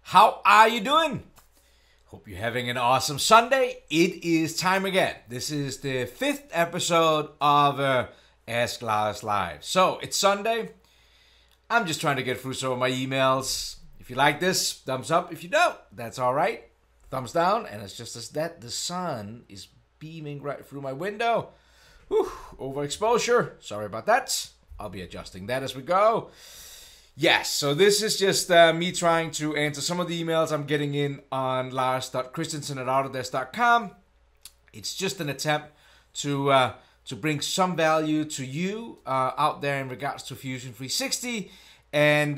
How are you doing? Hope you're having an awesome Sunday. It is time again. This is the 5th episode of Ask Lars Live. So, it's Sunday. I'm just trying to get through some of my emails. If you like this, thumbs up. If you don't, that's all right. Thumbs down. And it's just as that the sun is beaming right through my window. Whew, overexposure. Sorry about that. I'll be adjusting that as we go. Yes, so this is just me trying to answer some of the emails I'm getting in on lars.christensen@autodesk.com. It's just an attempt to bring some value to you out there in regards to Fusion 360. And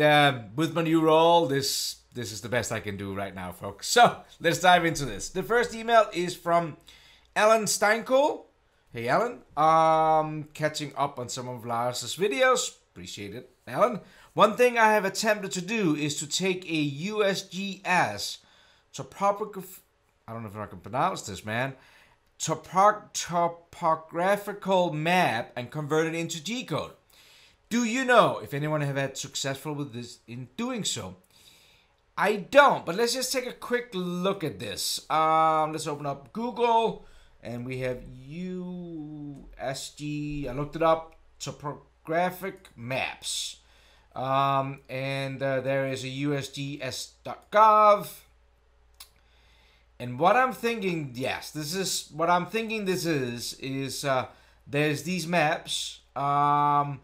with my new role, this is the best I can do right now, folks. So let's dive into this. The first email is from Alan Steinkohl. Hey, Alan. Catching up on some of Lars's videos. Appreciate it, Alan. One thing I have attempted to do is to take a USGS topographical, I don't know if I can pronounce this, man, topographical map and convert it into G-code. Do you know if anyone have had successful with this in doing so? I don't, but let's just take a quick look at this. Let's open up Google, and we have USG, I looked it up, topographic maps. There is a USGS.gov. And what I'm thinking, yes, this is what I'm thinking this is there's these maps. I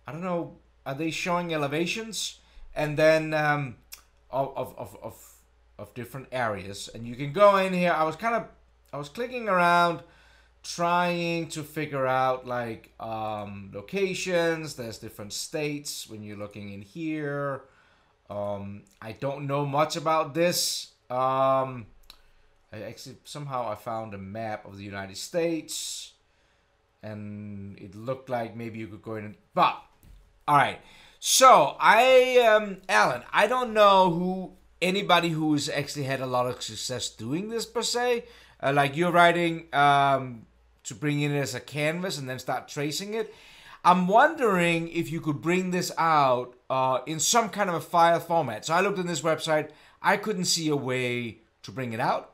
don't know, are they showing elevations? And then of different areas. And you can go in here. I was clicking around trying to figure out like locations. There's different states when you're looking in here. I don't know much about this. I found a map of the United States, and it looked like maybe you could go in. But all right, so Alan, I don't know anybody who's actually had a lot of success doing this per se. Like you're writing to bring in it as a canvas and then start tracing it. I'm wondering if you could bring this out in some kind of a file format. So I looked on this website. I couldn't see a way to bring it out.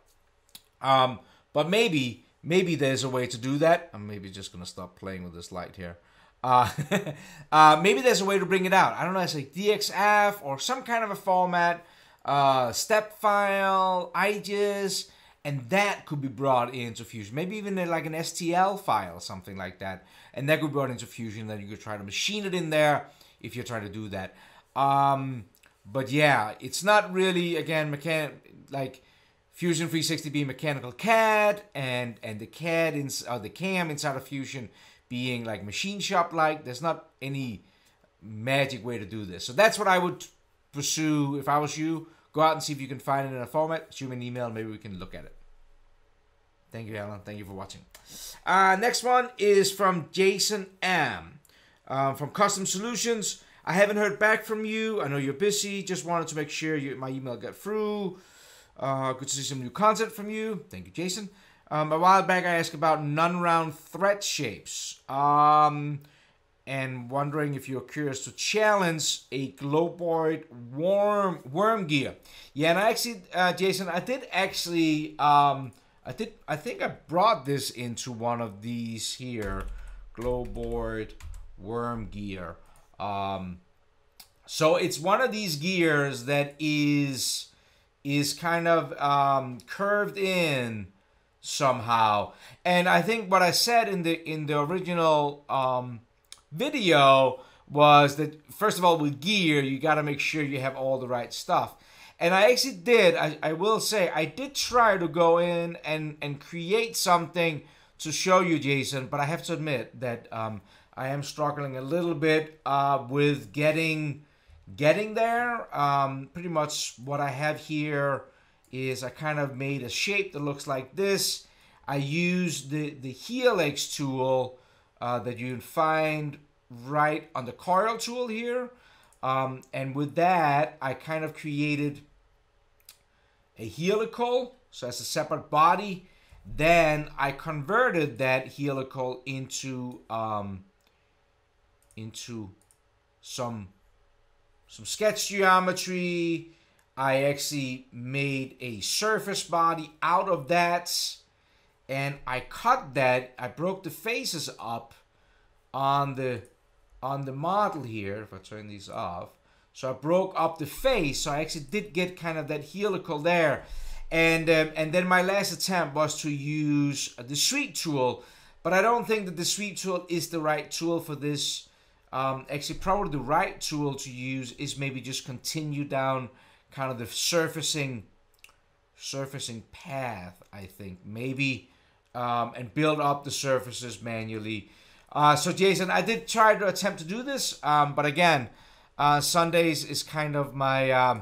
But maybe there's a way to do that. I'm maybe just going to stop playing with this light here. Maybe there's a way to bring it out. I don't know, it's like DXF or some kind of a format, step file, IGES. And that could be brought into Fusion. Maybe even like an STL file, something like that. And that could be brought into Fusion. Then you could try to machine it in there if you're trying to do that. But yeah, it's not really, again, like Fusion 360 being mechanical CAD and the CAD the CAM inside of Fusion being like machine shop-like. There's not any magic way to do this. So that's what I would pursue if I was you. Go out and see if you can find it in a format. Shoot me an email. Maybe we can look at it. Thank you, Alan. Thank you for watching. Next one is from Jason M. From Custom Solutions. I haven't heard back from you. I know you're busy. Just wanted to make sure my email got through. Good to see some new content from you. Thank you, Jason. A while back, I asked about non-round thread shapes. And wondering if you're curious to challenge a globoid worm gear. Yeah, and I actually, Jason, I did actually, I think I brought this into one of these here, globoid worm gear. So it's one of these gears that is kind of curved in somehow. And I think what I said in the original video was that, first of all, with gear, you got to make sure you have all the right stuff. And I actually did, I will say, I did try to go in and create something to show you, Jason, but I have to admit that I am struggling a little bit with getting there. Pretty much what I have here is I kind of made a shape that looks like this. I used the Helix tool that you find right on the coil tool here. And with that, I kind of created a helical, so as a separate body. Then I converted that helical into some sketch geometry, I actually made a surface body out of that, and I cut that. I broke the faces up on the model here. If I turn these off, so I broke up the face. So I actually did get kind of that helical there, and then my last attempt was to use the sweep tool, but I don't think that the sweep tool is the right tool for this. Actually, probably the right tool to use is maybe just continue down kind of the surfacing path, I think, maybe, and build up the surfaces manually. So Jason, I did try to attempt to do this, but again, Sundays is kind of my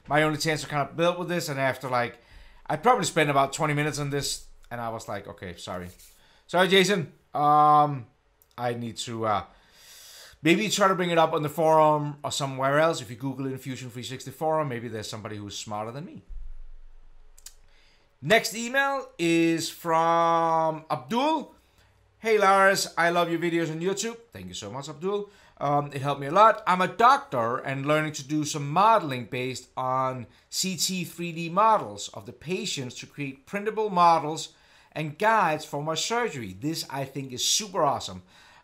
my only chance to kind of build with this, and after like, I probably spent about 20 minutes on this, and I was like, okay, sorry Jason, I need to maybe try to bring it up on the forum or somewhere else. If you Google it, Fusion 360 forum, maybe there's somebody who's smarter than me. Next email is from Abdul. Hey Lars, I love your videos on YouTube. Thank you so much, Abdul. It helped me a lot. I'm a doctor and learning to do some modeling based on CT 3D models of the patients to create printable models and guides for my surgery. This I think is super awesome.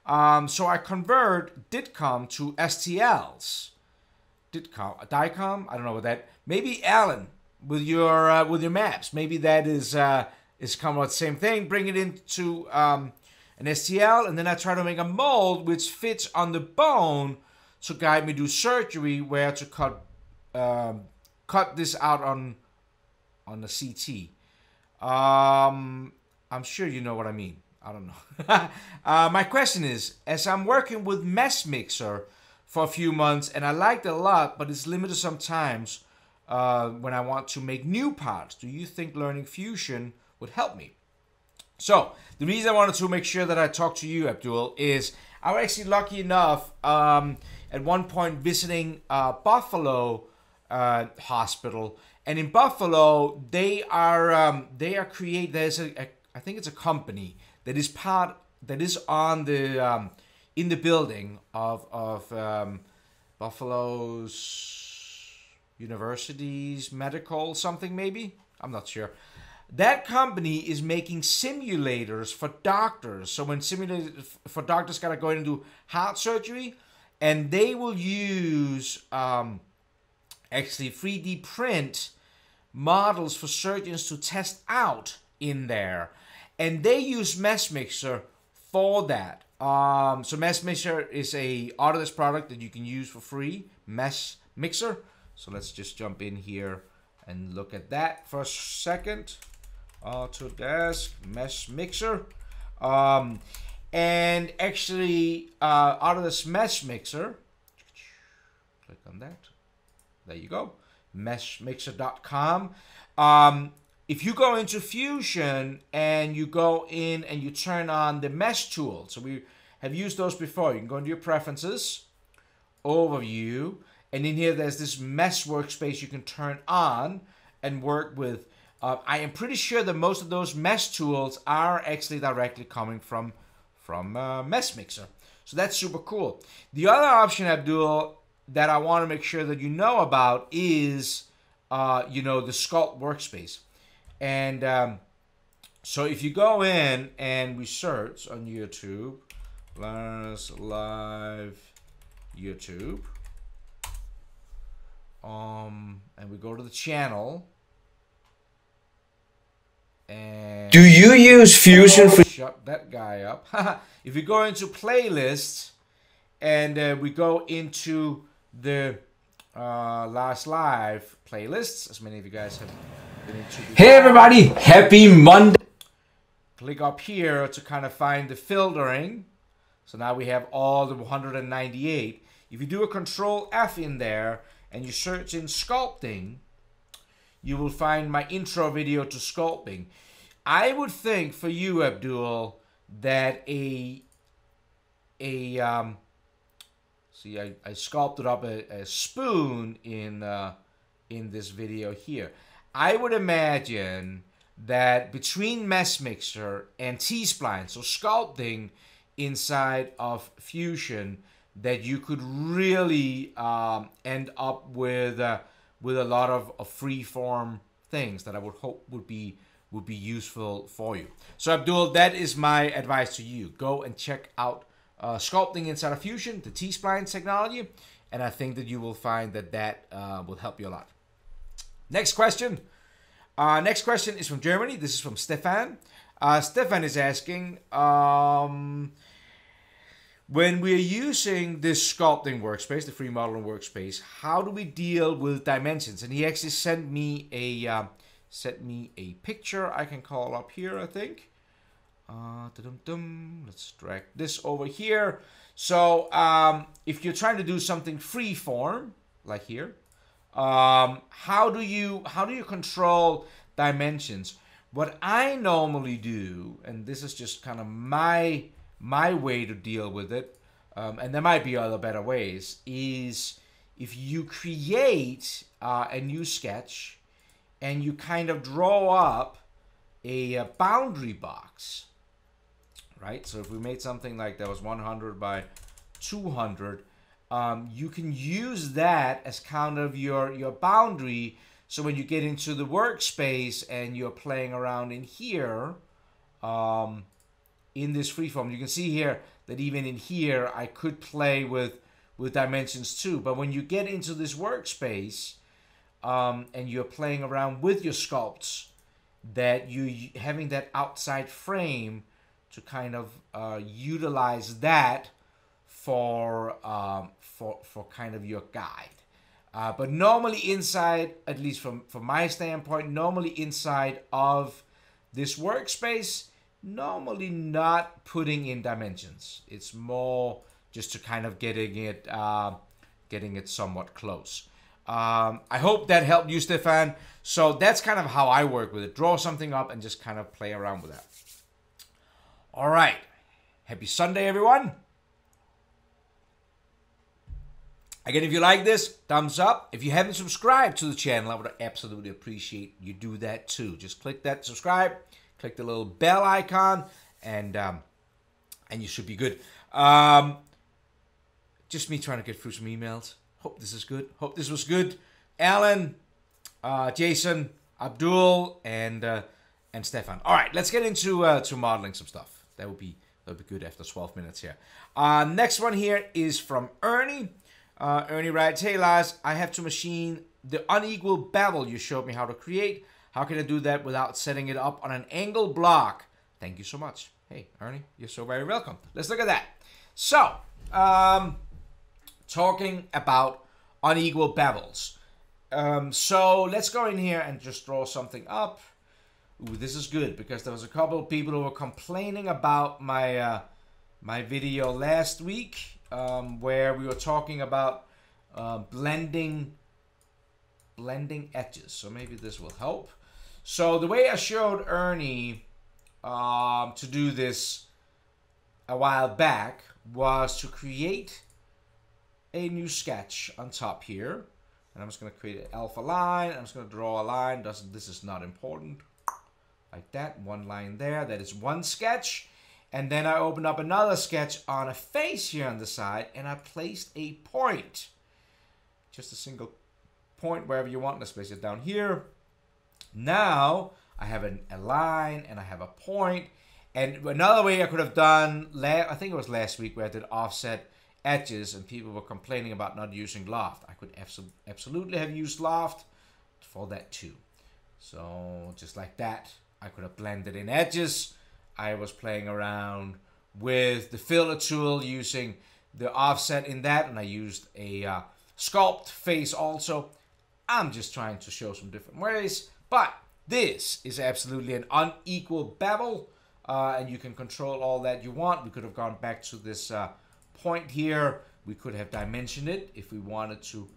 So I convert DITCOM to STLs. DICOM? I don't know what that. Maybe Alan with your maps. Maybe that is kind of the same thing. Bring it into an STL, and then I try to make a mold which fits on the bone to guide me to surgery where to cut this out on the CT. I'm sure you know what I mean. I don't know. My question is, as I'm working with Mesh Mixer for a few months, and I liked it a lot, but it's limited sometimes when I want to make new parts, do you think learning Fusion would help me? So, the reason I wanted to make sure that I talk to you, Abdul, is I was actually lucky enough at one point visiting Buffalo Hospital, and in Buffalo they are there's I think it's a company that is on the in the building of Buffalo's University's medical something, maybe, I'm not sure. That company is making simulators for doctors. So when simulators for doctors gotta go in and do heart surgery, and they will use actually 3D print models for surgeons to test out in there. And they use Mesh Mixer for that. So Mesh Mixer is a Autodesk product that you can use for free. Mesh Mixer. So let's just jump in here and look at that for a second. Autodesk Mesh Mixer. And actually, Autodesk Mesh Mixer. Click on that. There you go. Meshmixer.com. If you go into Fusion and you go in and you turn on the mesh tool, so we have used those before. You can go into your preferences, overview, and in here there's this mesh workspace you can turn on and work with. I am pretty sure that most of those mesh tools are actually directly coming from Mesh Mixer. So that's super cool. The other option, Abdul, that I want to make sure that you know about is the Sculpt workspace. And so if you go in and we search on YouTube, LarsLive YouTube, and we go to the channel, and do you use Fusion for... Shut that guy up. If we go into playlists and we go into the LarsLive playlists, as many of you guys have been into before. Hey everybody, happy Monday. Click up here to kind of find the filtering. So now we have all the 198. If you do a Control F in there and you search in sculpting, you will find my intro video to sculpting. I would think for you, Abdul, that see, I sculpted up a spoon in this video here. I would imagine that between Mesh Mixer and T-Spline, so sculpting inside of Fusion, that you could really end up with with a lot of free form things that I would hope would be useful for you. So Abdul, that is my advice to you. Go and check out sculpting inside of Fusion, the T-spline technology, and I think that you will find that will help you a lot. Next question. Next question is from Germany. This is from Stephan. Stephan is asking, when we're using this sculpting workspace, the free modeling workspace, how do we deal with dimensions? And he actually sent me a picture I can call up here, I think. Let's drag this over here. So if you're trying to do something free form, like here, how do you control dimensions? What I normally do, and this is just kind of my way to deal with it, and there might be other better ways, is if you create a new sketch and you kind of draw up a boundary box, right? So if we made something like that was 100 by 200, you can use that as kind of your boundary. So when you get into the workspace and you're playing around in here, in this freeform, you can see here that even in here I could play with dimensions too. But when you get into this workspace and you're playing around with your sculpts, that you having that outside frame to kind of utilize that for kind of your guide. But normally inside, at least from my standpoint, normally inside of this workspace, normally not putting in dimensions. It's more just to kind of getting it somewhat close. I hope that helped you, Stephan. So that's kind of how I work with it. Draw something up and just kind of play around with that. All right. Happy Sunday, everyone. Again, if you like this, thumbs up. If you haven't subscribed to the channel, I would absolutely appreciate you do that too. Just click that subscribe, click the little bell icon, and you should be good. Just me trying to get through some emails. Hope this is good. Hope this was good. Alan, Jason, Abdul, and Stephan. All right, let's get into to modeling some stuff. That would be good after 12 minutes here. Next one here is from Ernie. Ernie writes, "Hey Lars, I have to machine the unequal bevel you showed me how to create. How can I do that without setting it up on an angle block? Thank you so much." Hey Ernie, you're so very welcome. Let's look at that. So, talking about unequal bevels. So let's go in here and just draw something up. Ooh, this is good because there was a couple of people who were complaining about my my video last week. Where we were talking about blending edges. So maybe this will help. So the way I showed Ernie to do this a while back was to create a new sketch on top here. And I'm just going to create an alpha line. I'm just going to draw a line. This is not important. Like that. One line there. That is one sketch. And then I opened up another sketch on a face here on the side, and I placed a point. Just a single point wherever you want. Let's place it down here. Now I have a line and I have a point. And another way I could have done, I think it was last week where I did offset edges and people were complaining about not using loft. I could absolutely have used loft for that too. So just like that, I could have blended in edges. I was playing around with the filler tool using the offset in that, and I used a sculpt face also. I'm just trying to show some different ways, but this is absolutely an unequal bevel, and you can control all that you want. We could have gone back to this point here. We could have dimensioned it if we wanted to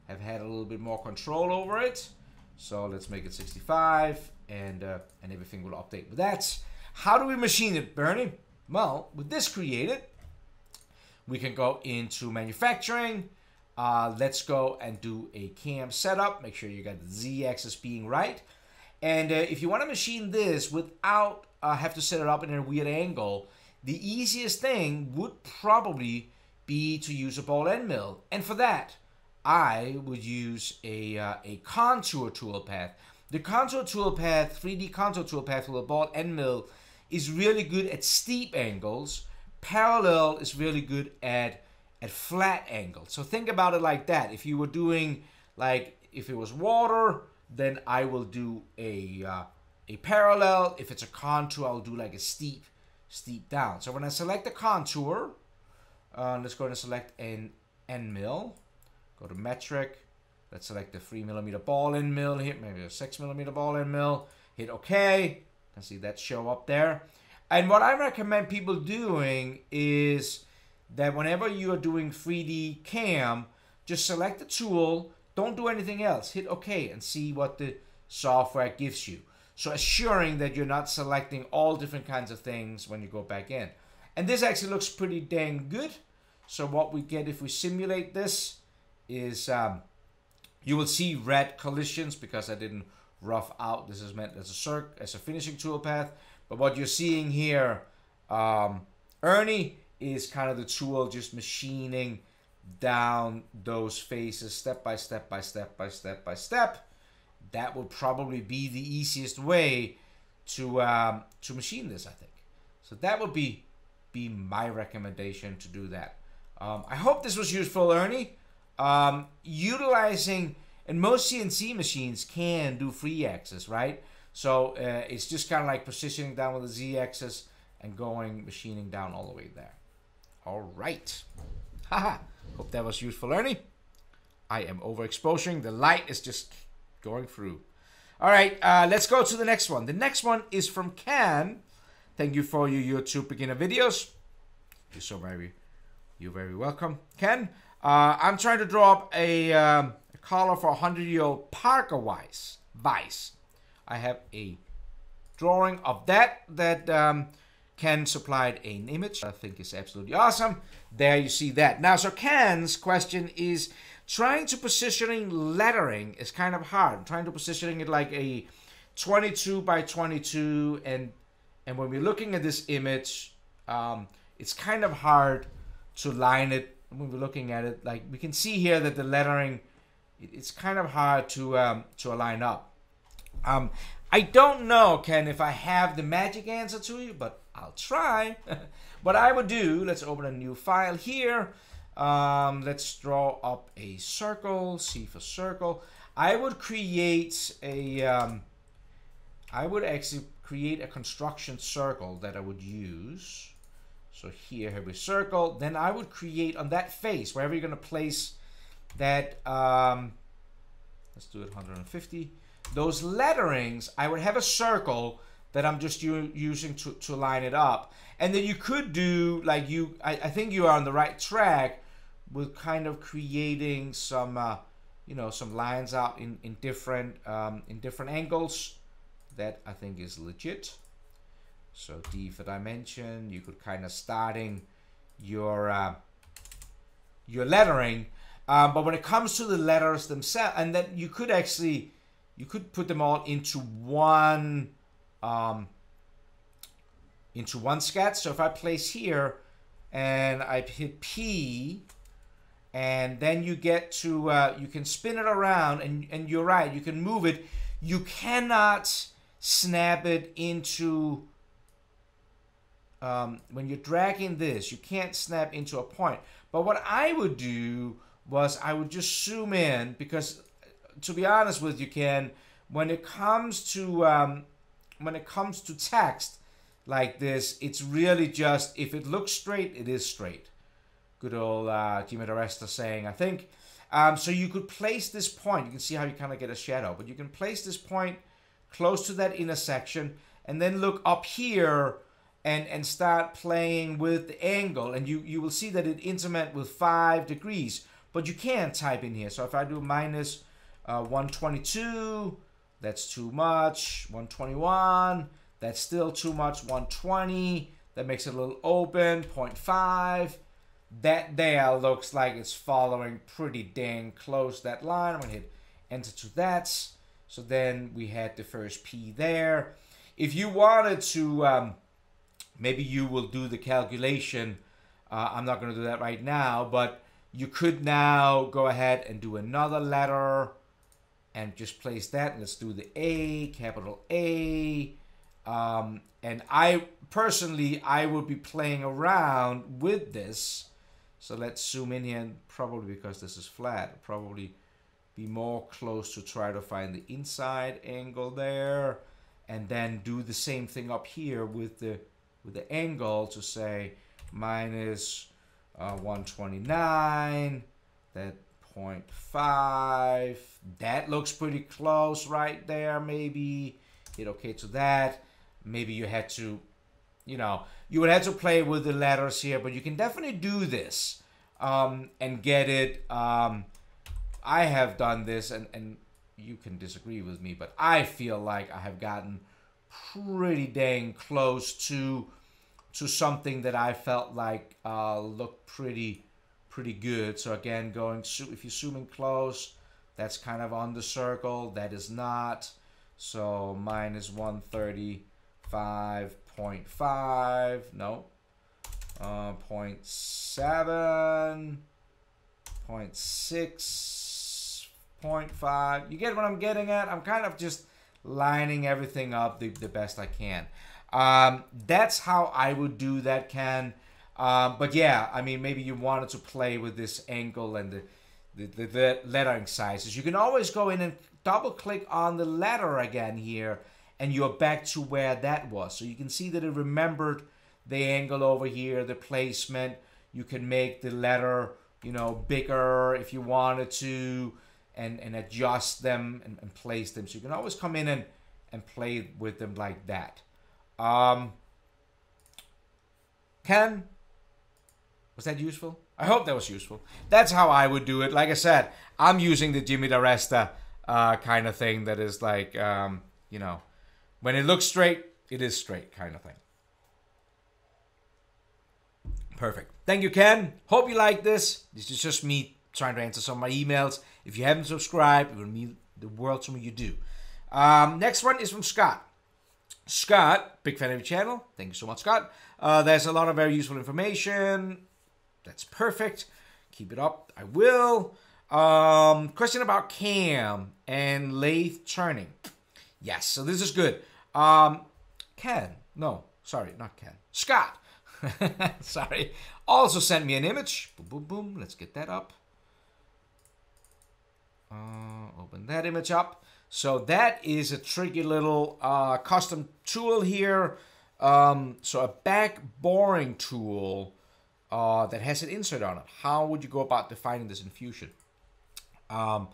have had a little bit more control over it. So let's make it 65, and everything will update with that. How do we machine it, Bernie? Well, with this created, we can go into manufacturing. Let's go and do a cam setup. Make sure you got the Z-axis being right. And if you want to machine this without have to set it up in a weird angle, the easiest thing would probably be to use a ball end mill. And for that, I would use a contour toolpath. The contour toolpath, 3D contour toolpath with a ball end mill, is really good at steep angles. Parallel is really good at flat angles. So think about it like that. If you were doing, like, if it was water, then I will do a parallel. If it's a contour, I'll do like a steep down. So when I select the contour, let's go and select an end mill. Go to metric. Let's select the 3mm ball end mill here, maybe a 6mm ball end mill. Hit OK. You can see that show up there. And what I recommend people doing is that whenever you are doing 3D cam, just select the tool. Don't do anything else. Hit OK and see what the software gives you. So assuring that you're not selecting all different kinds of things when you go back in. And this actually looks pretty dang good. So what we get if we simulate this is you will see red collisions because I didn't rough out. This is meant as a finishing toolpath. But what you're seeing here, Ernie, is kind of the tool just machining down those faces step by step by step by step by step. That would probably be the easiest way to machine this, I think. So that would be my recommendation to do that. I hope this was useful, Ernie. Utilizing, and most CNC machines can do 3-axis, right? So it's just kind of like positioning down with the Z-axis and going machining down all the way there. All right. Haha. Hope that was useful, Ernie. I am overexposing. The light is just going through. All right, let's go to the next one. The next one is from Ken. Thank you for your YouTube beginner videos. You're very welcome, Ken. I'm trying to draw up a collar for a 100-year-old Parker Vice. I have a drawing of that Ken supplied an image. I think is absolutely awesome. There you see that. Now, so Ken's question is trying to positioning lettering is kind of hard. I'm trying to positioning it like a 22 by 22, and when we're looking at this image, it's kind of hard to line it. When we're looking at it, like we can see here that the lettering, it's kind of hard to align up. I don't know, Ken, if I have the magic answer to you, but I'll try. What I would do, let's open a new file here. Let's draw up a circle, C for circle. I would create a, I would actually create a construction circle that I would use. So here have a circle. Then I would create on that face, wherever you're going to place that, let's do it 150. Those letterings, I would have a circle that I'm just using to line it up. And then you could do, like I think you are on the right track with kind of creating some, you know, some lines out in different angles. That I think is legit. So D for dimension, you could kind of starting your lettering, but when it comes to the letters themselves, and then you could actually put them all into one sketch. So if I place here and I hit P, and then you get to you can spin it around, and you're right, you can move it. You cannot snap it into when you're dragging this, you can't snap into a point. But what I would do was I would just zoom in, because to be honest with you, Ken, when it comes to text like this, it's really just, if it looks straight, it is straight. Good old Jimmy DeResta saying, I think. So you could place this point. You can see how you kind of get a shadow, but you can place this point close to that intersection, and then look up here and start playing with the angle, and you will see that it intermet with 5 degrees, but you can't type in here. So if I do minus 122, that's too much. 121, that's still too much. 120, that makes it a little open. 0.5, that there looks like it's following pretty dang close that line. I'm gonna hit enter to that. So then we had the first P there. If you wanted to, maybe you will do the calculation. I'm not going to do that right now, but You could now go ahead and do another letter and just place that. Let's do the A, capital A. And I personally, I will be playing around with this. So let's zoom in here, and probably because this is flat, probably be more close to try to find the inside angle there, and then do the same thing up here with the angle to say minus 129, that 0.5. That looks pretty close right there. Maybe hit OK to that. Maybe you had to, you know, you would have to play with the letters here, but you can definitely do this and get it. I have done this, and you can disagree with me, but I feel like I have gotten pretty dang close to something that I felt like looked pretty good. So again, if you zoom in close, that's kind of on the circle. That is not. So minus 135.5. No. 0.7. 0.6. 0.5. You get what I'm getting at? I'm kind of just lining everything up the best I can. That's how I would do that, Ken. But yeah, I mean, maybe you wanted to play with this angle and the lettering sizes. You can always go in and double click on the letter again here, and you're back to where that was. So you can see that it remembered the angle over here, the placement. You can make the letter, you know, bigger if you wanted to, and adjust them and place them. So you can always come in and play with them like that. Ken, was that useful? I hope that was useful. That's how I would do it. Like I said, I'm using the Jimmy DaResta kind of thing that is like, you know, when it looks straight, it is straight kind of thing. Perfect. Thank you, Ken. Hope you like this. This is just me trying to answer some of my emails. If you haven't subscribed, it will mean the world to me you do. Next one is from Scott. Scott, big fan of your channel. Thank you so much, Scott. There's a lot of very useful information. That's perfect. Keep it up. I will. Question about cam and lathe turning. Yes, so this is good. Ken. No, sorry, not Ken. Scott. Sorry. Also sent me an image. Boom, boom, boom. Let's get that up. Open that image up. So that is a tricky little custom tool here. So a back boring tool that has an insert on it. How would you go about defining this in Fusion? So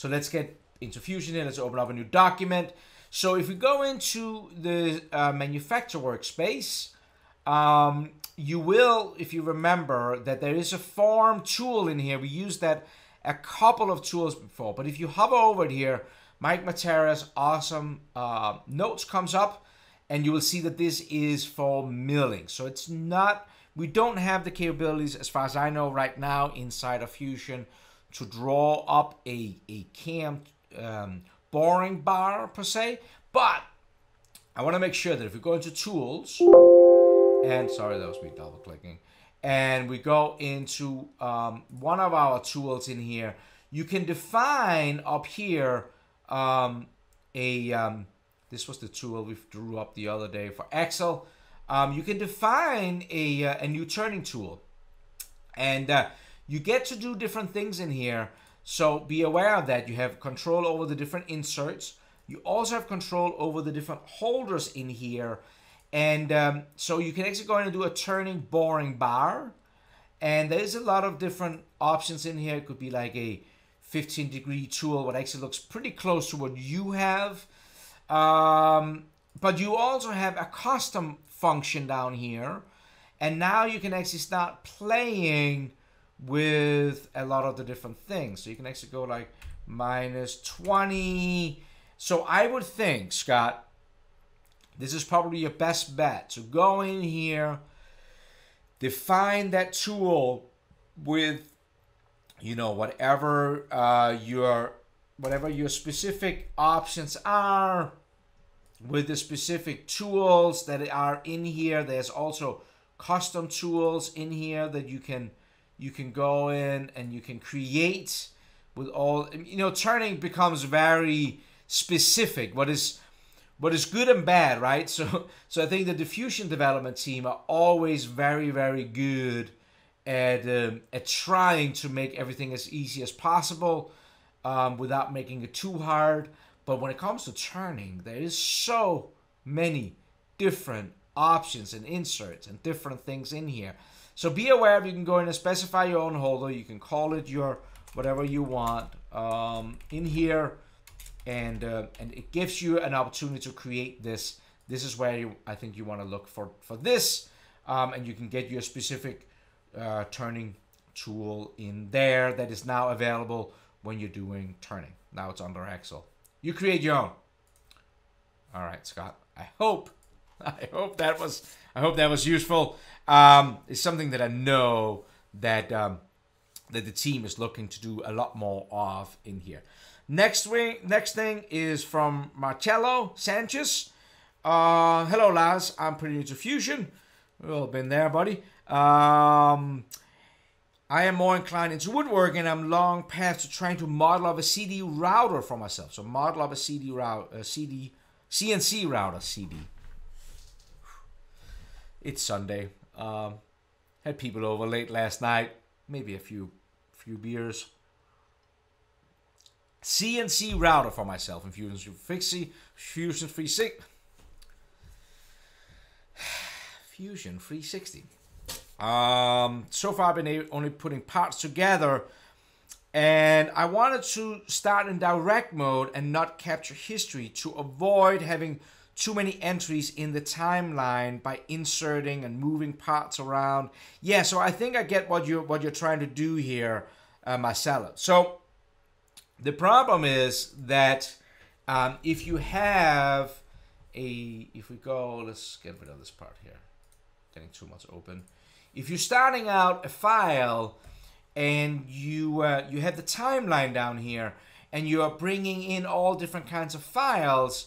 let's get into Fusion here. Let's open up a new document. So if we go into the manufacturer workspace, you will, if you remember, that there is a form tool in here. We used that a couple of tools before, but if you hover over it here, Mike Matera's awesome notes comes up, and you will see that this is for milling. So it's not, we don't have the capabilities, as far as I know right now, inside of Fusion to draw up a cam boring bar per se, but I want to make sure that if we go into tools, and sorry, that was me double clicking, and we go into one of our tools in here, you can define up here this was the tool we drew up the other day for Excel. You can define a new turning tool, and you get to do different things in here. So be aware of that. You have control over the different inserts. You also have control over the different holders in here. And so you can actually go in and do a turning boring bar. And there's a lot of different options in here. It could be like a 15-degree tool, what actually looks pretty close to what you have. But you also have a custom function down here. And now you can actually start playing with a lot of the different things. So you can actually go like minus 20. So I would think, Scott, this is probably your best bet. So go in here, define that tool with, you know, whatever your specific options are, with the specific tools that are in here. There's also custom tools in here that you can you can go in and you can create with all, you know, turning becomes very specific. What is good and bad, right? So I think the diffusion development team are always very, very good at trying to make everything as easy as possible without making it too hard. But when it comes to turning, there is so many different options and inserts and different things in here. So be aware of, you can go in and specify your own holder. You can call it your whatever you want in here, and it gives you an opportunity to create this. This is where I think you want to look for this, and you can get your specific turning tool in there that is now available when you're doing turning. Now it's under Excel. You create your own. All right, Scott. I hope that was useful. It's something that I know that that the team is looking to do a lot more of in here. Next thing is from Marchello Sanchez. Hello, Lars. I'm pretty new to Fusion. We've all been there, buddy. I am more inclined into woodworking, and I'm long past to trying to model up a CD router for myself. So model up a CNC router CD. It's Sunday. Had people over late last night. Maybe a few beers. CNC router for myself in Fusion 360. Fusion 360. Fusion 360. So far I've been only putting parts together, and I wanted to start in direct mode and not capture history to avoid having too many entries in the timeline by inserting and moving parts around. Yeah, so I think I get what you're trying to do here, Marcelo. So the problem is that if you have if we go, let's get rid of this part here, getting too much open. If you're starting out a file and you have the timeline down here, and you are bringing in all different kinds of files,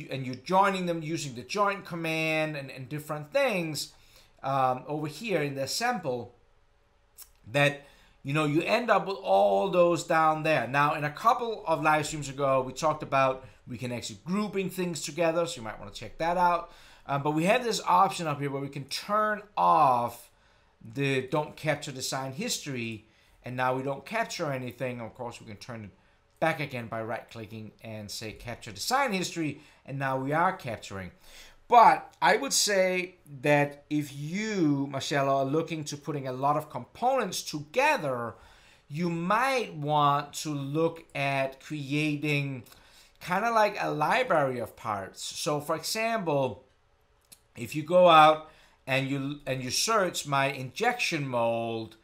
and you're joining them using the join command and different things over here in the sample, that you end up with all those down there. Now, in a couple of live streams ago, we talked about we can actually grouping things together, so you might want to check that out. But we have this option up here where we can turn off the don't capture design history, and now we don't capture anything. Of course, we can turn it back again by right-clicking and say capture design history, and now we are capturing. But I would say that if you, Marchello, are looking to putting a lot of components together, you might want to look at creating kind of like a library of parts. So for example, if you go out and you search my injection mold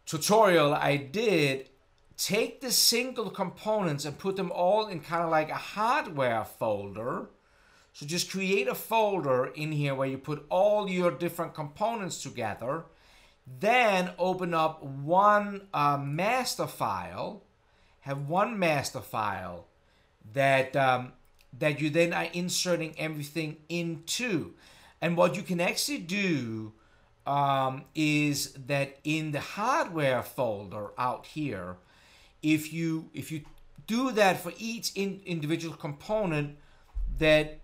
tutorial I did, take the single components and put them all in kind of like a hardware folder. So just create a folder in here where you put all your different components together. Then open up one master file. Have one master file that that you then are inserting everything into. And what you can actually do is that in the hardware folder out here, if you do that for each individual component, that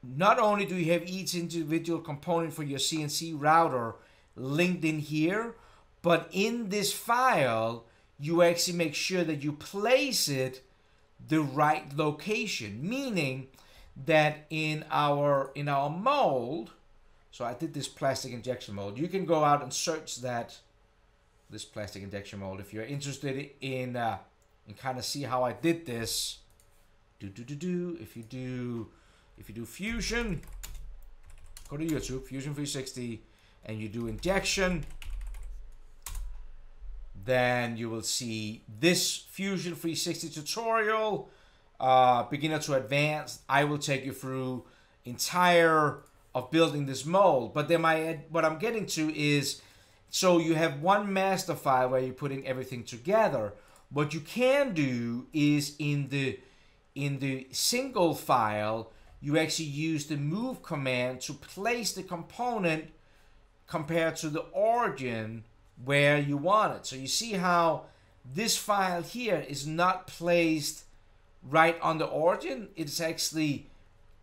not only do you have each individual component for your CNC router linked in here, but in this file, you actually make sure that you place it the right location, meaning that in our mold, so I did this plastic injection mold. You can go out and search this plastic injection mold if you're interested in kind of see how I did this. If you do Fusion, go to YouTube, Fusion 360, and you do injection, then you will see this Fusion 360 tutorial, beginner to advanced. I will take you through entire of building this mold. But then what I'm getting to is, so you have one master file where you're putting everything together. What you can do is in the single file, you actually use the move command to place the component compared to the origin where you want it. So you see how this file here is not placed right on the origin. It's actually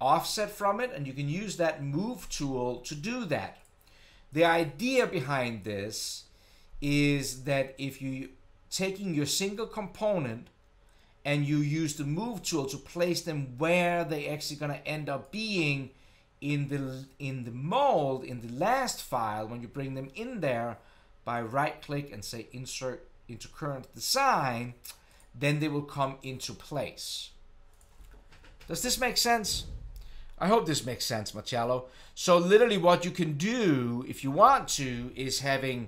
offset from it, and you can use that move tool to do that. The idea behind this is that if you taking your single component and you use the move tool to place them where they actually going to end up being in the mold in the last file, when you bring them in there by right click and say insert into current design, then they will come into place. Does this make sense? I hope this makes sense, Marchello. So literally what you can do if you want to is having,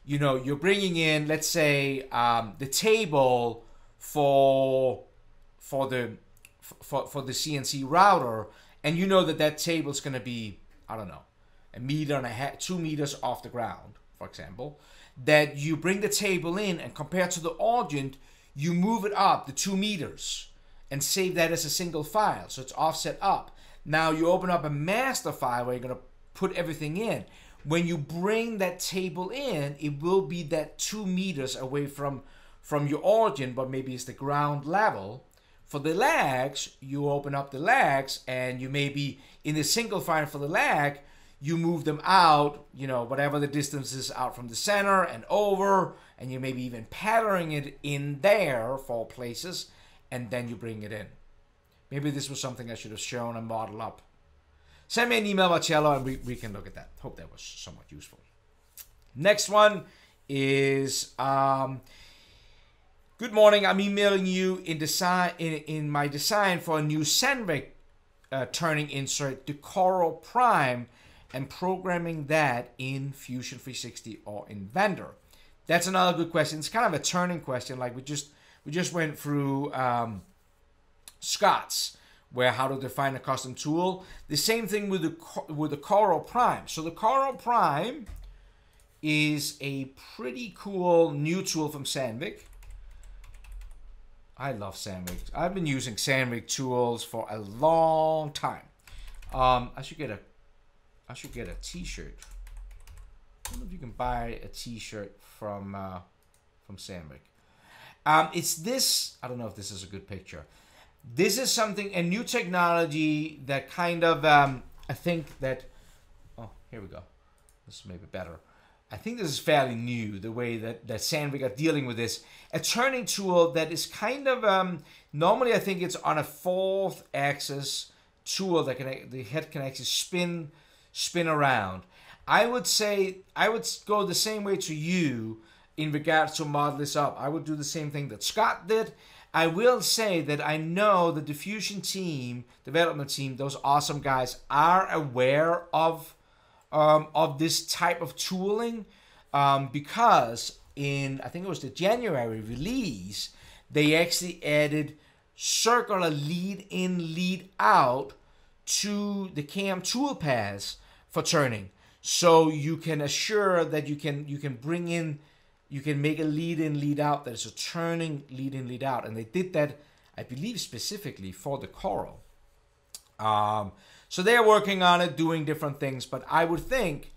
you know, you're bringing in, let's say, the table for the CNC router, and you know that table is going to be, I don't know, 1.5 meters, 2 meters off the ground, for example. That you bring the table in, and compared to the origin, you move it up the 2 meters and save that as a single file, so it's offset up. Now you open up a master file where you're going to put everything in. When you bring that table in, it will be that 2 meters away from your origin, but maybe it's the ground level. For the legs, you open up the legs, and you maybe in the single file for the leg, you move them out, you know, whatever the distance is out from the center and over, and you maybe even patterning it in there for places, and then you bring it in. Maybe this was something I should have shown and modeled up. Send me an email, Marchello, and we can look at that. Hope that was somewhat useful. Next one is, good morning. I'm emailing you in my design for a new Sandvik turning insert, the Coral Prime, and programming that in Fusion 360 or in Vendor. That's another good question. It's kind of a turning question. Like we just went through Scott's, where how to define a custom tool. The same thing with the Coral Prime. So the Coral Prime is a pretty cool new tool from Sandvik. I love Sandvik. I've been using Sandvik tools for a long time. I should get a T-shirt. I don't know if you can buy a T-shirt from Sandvik. It's this. I don't know if this is a good picture. This is something, a new technology that kind of, I think that, oh, here we go. This is maybe better. I think this is fairly new, the way that Sandvik are dealing with this. A turning tool that is kind of, normally I think it's on a 4th axis tool that the head can actually spin around. I would say, I would go the same way to you in regards to model this up. I would do the same thing that Scott did. I will say that I know the diffusion team, development team, those awesome guys are aware of this type of tooling because in, I think it was the January release, they actually added circular lead in, lead out to the CAM tool paths for turning. So you can assure that you can bring in, you can make a lead in, lead out that is a turning lead in, lead out. And they did that, I believe, specifically for the Coral. So they're working on it, doing different things. But I would think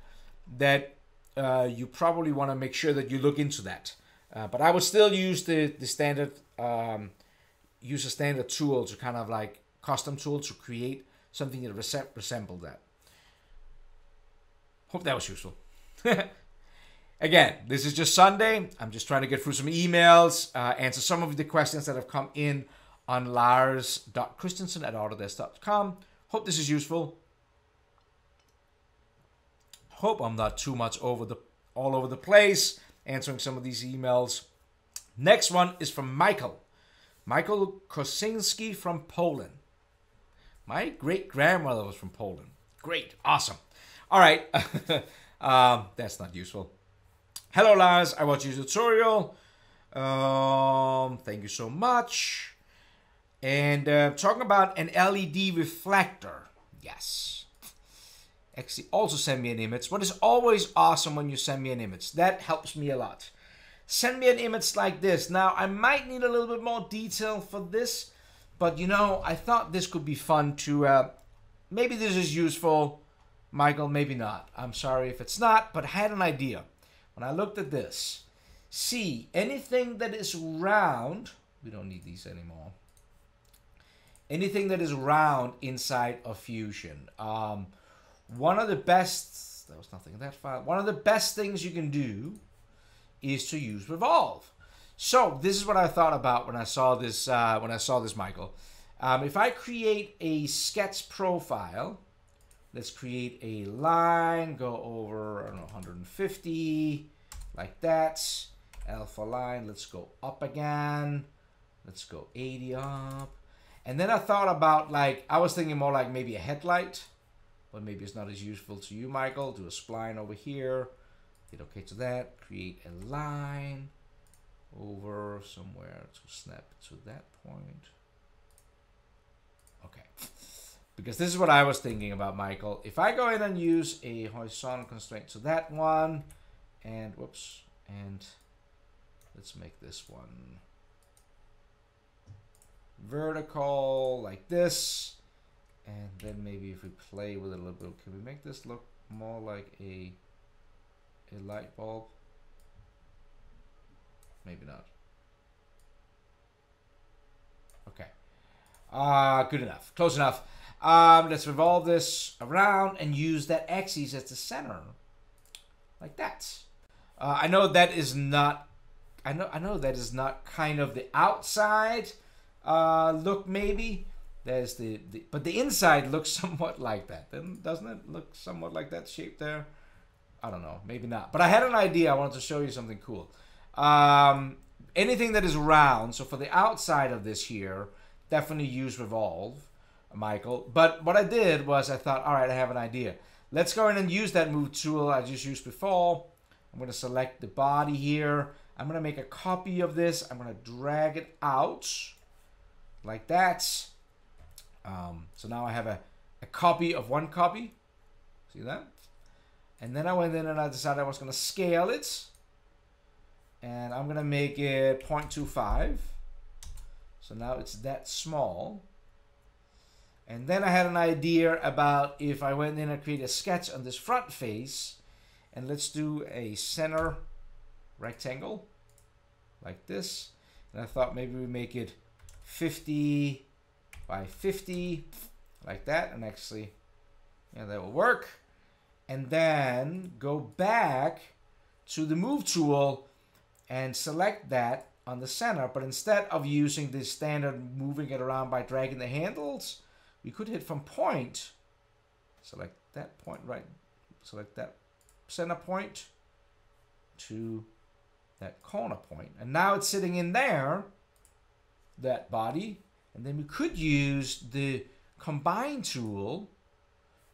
that you probably want to make sure that you look into that. But I would still use the standard, use a standard tool to kind of like custom tool to create something that resembles that. Hope that was useful. Again, this is just Sunday. I'm just trying to get through some emails, answer some of the questions that have come in on lars.christensen@autodesk.com. Hope this is useful. Hope I'm not too much all over the place answering some of these emails. Next one is from Michael. Michael Kosinski from Poland. My great-grandmother was from Poland. Great. Awesome. All right. That's not useful. Hello, Lars. I watched your tutorial. Thank you so much. And talking about an LED reflector. Yes. Actually, also send me an image. What is always awesome when you send me an image. That helps me a lot. Send me an image like this. Now, I might need a little bit more detail for this. But, you know, I thought this could be fun to maybe this is useful, Michael, maybe not. I'm sorry if it's not, but I had an idea. When I looked at this, see, anything that is round, we don't need these anymore. Anything that is round inside of Fusion. One of the best, there was nothing in that file. One of the best things you can do is to use Revolve. So this is what I thought about when I saw this. Michael. If I create a sketch profile, let's create a line. Go over, I don't know, 150, like that. Alpha line. Let's go up again. Let's go 80 up. And then I thought about, like, I was thinking more like maybe a headlight, but maybe it's not as useful to you, Michael. Do a spline over here. Hit OK to that. Create a line over somewhere to snap to that point. Okay. Because this is what I was thinking about, Michael. If I go in and use a horizontal constraint to that one, and whoops, and let's make this one vertical like this, and then maybe if we play with it a little bit, can we make this look more like a light bulb? Maybe not. Okay. Good enough. Close enough. Let's revolve this around and use that axis as the center, like that. I know that is not. I know that is not kind of the outside look. Maybe there's but the inside looks somewhat like that. Doesn't it look somewhat like that shape there? I don't know. Maybe not. But I had an idea. I wanted to show you something cool. Anything that is round. So for the outside of this here, definitely use Revolve, Michael. But what I did was I thought, all right, I have an idea. Let's go in and use that move tool I just used before. I'm going to select the body here. I'm going to make a copy of this. I'm going to drag it out like that. So now I have a copy of one copy. See that? And then I went in and I decided I was going to scale it. And I'm going to make it 0.25. So now it's that small. And then I had an idea about if I went in and create a sketch on this front face. And let's do a center rectangle like this. And I thought maybe we make it 50 by 50 like that. And actually, yeah, that will work. And then go back to the move tool and select that on the center. But instead of using the standard moving it around by dragging the handles, we could hit from point. Select that point, right? Select that center point to that corner point. And now it's sitting in there, that body. And then we could use the combine tool,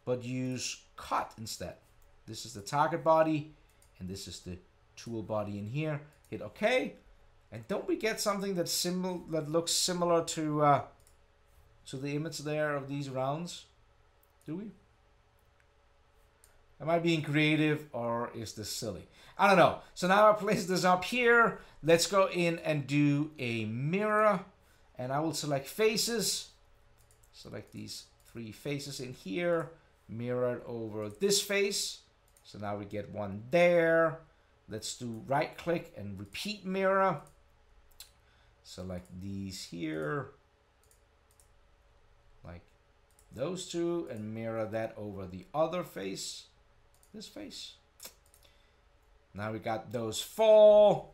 but use cut instead. This is the target body, and this is the tool body in here. Hit OK. And don't we get something that's that looks similar to the image there of these rounds? Do we? Am I being creative, or is this silly? I don't know. So now I place this up here. Let's go in and do a mirror. And I will select faces. Select these three faces in here. Mirrored over this face. So now we get one there. Let's do right click and repeat mirror. Select these here. Like those two. And mirror that over the other face. This face. Now we got those four.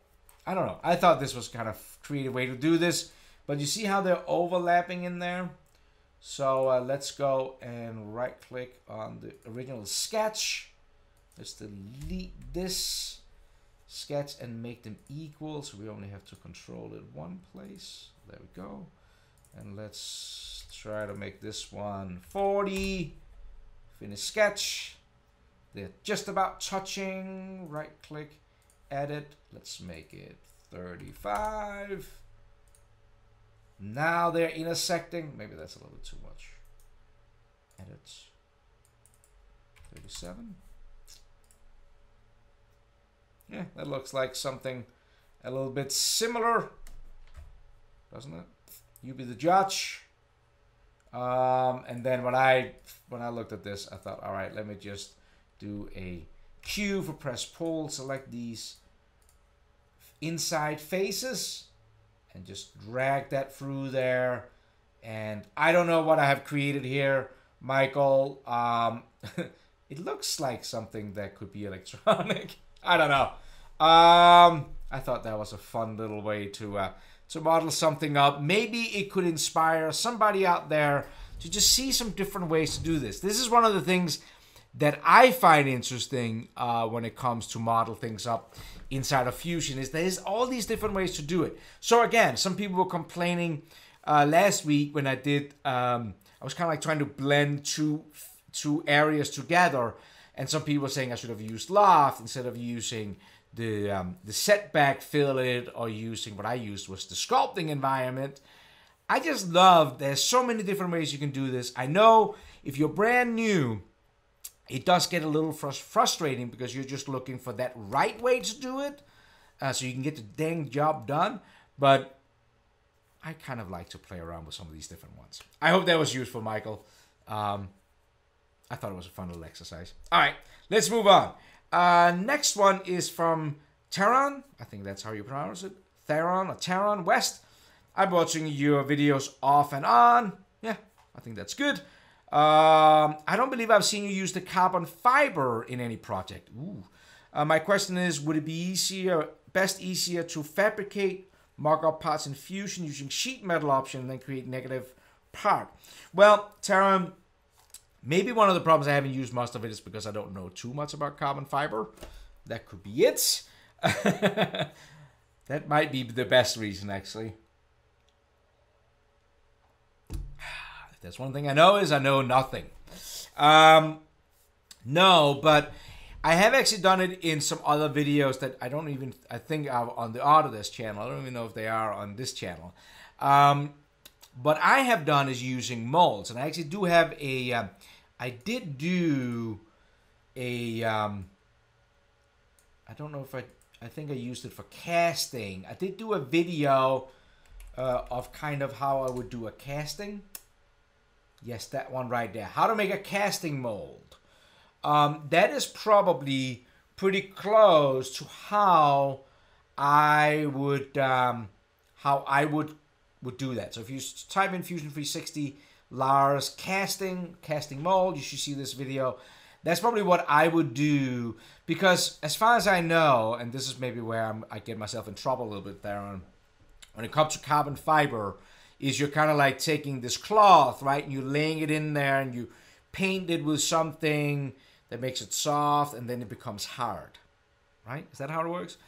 I don't know. I thought this was kind of a creative way to do this. But you see how they're overlapping in there? So let's go and right click on the original sketch. Let's delete this sketch and make them equal. So we only have to control it one place. There we go. And let's try to make this one 40. Finish sketch. They're just about touching. Right click, edit. Let's make it 35. Now they're intersecting. Maybe that's a little bit too much. Edit. 37. Yeah, that looks like something a little bit similar, doesn't it? You be the judge. And then when I looked at this, I thought, all right, let me just do a Q for press pull, select these inside faces, and just drag that through there. And I don't know what I have created here, Michael. It looks like something that could be electronic. I don't know. I thought that was a fun little way to model something up. Maybe it could inspire somebody out there to just see some different ways to do this. This is one of the things that I find interesting when it comes to model things up inside of Fusion, is there's all these different ways to do it. So again, some people were complaining last week when I did, I was kind of like trying to blend two areas together, and some people were saying I should have used loft instead of using the setback fillet, or using what I used was the sculpting environment. I just love, there's so many different ways you can do this. I know if you're brand new, it does get a little frustrating because you're just looking for that right way to do it, so you can get the dang job done. But I kind of like to play around with some of these different ones. I hope that was useful, Michael. I thought it was a fun little exercise. All right, let's move on. Next one is from Taron. I think that's how you pronounce it. Theron or Taron West. I'm watching your videos off and on. Yeah, I think that's good. I don't believe I've seen you use the carbon fiber in any project. Ooh. My question is, would it be easier to fabricate mock-up parts in Fusion using sheet metal option and then create negative part? Well, Taron, maybe one of the problems I haven't used most of it is because I don't know too much about carbon fiber. That could be it. That might be the best reason, actually. If there's one thing I know, is I know nothing. No, but I have actually done it in some other videos that I think are on the Autodesk channel. I don't even know if they are on this channel. What I have done is using molds, and I actually do have a, I did do a, I don't know if I think I used it for casting. I did do a video of kind of how I would do a casting. Yes, that one right there. How to make a casting mold. That is probably pretty close to how I would do that. So if you type in Fusion 360 Lars casting mold, you should see this video. That's probably what I would do, because as far as I know, and this is maybe where I get myself in trouble a little bit there on, when it comes to carbon fiber, is you're kind of like taking this cloth, right, and you're laying it in there and you paint it with something that makes it soft, and then it becomes hard, right? Is that how it works?